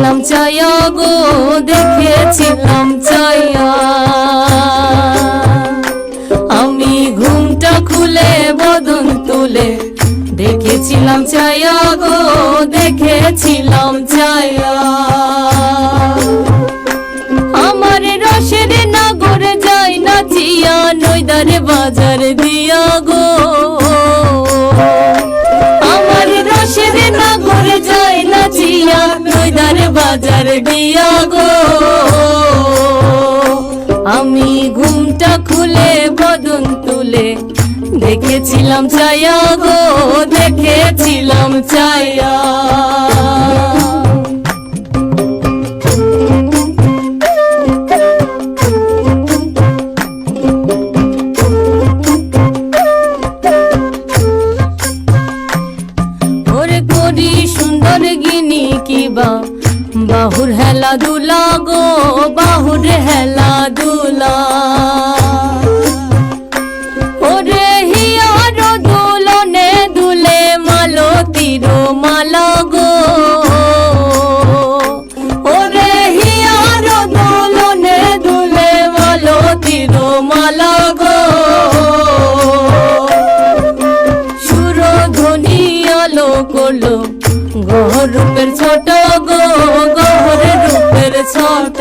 দেখেছিলাম চায়া গো, দেখেছিলাম চায়া। আমি ঘুমটা খুলে বদন তুলে দেখেছিলাম চায়া গো, দেখেছিলাম চায়া। আমার রসের নাগর যায় নাচিয়া নইদার বাজার দিয়া গো। আমার রসের নাগর যায় নাচিয়া নইদার বাজার দিয়া গো। আমি ঘুমটা খুলে বদন তুলে দেখেছিলাম চায়া গো, দেখেছিলাম চায়া। ওরে করি সুন্দর গিনি কিবা বাহুর হেলা দুলা গো, বাহুর হেলা দুলা। ওরে হিয়ার দুলনে দুলে মালতীর মালা গো। ওরে হিয়ার দুলনে দুলে মালতীর মালা গো। সুরধ্বনি আলো করলো গহর রূপের ছোট গো, গহর রূপের ছোট।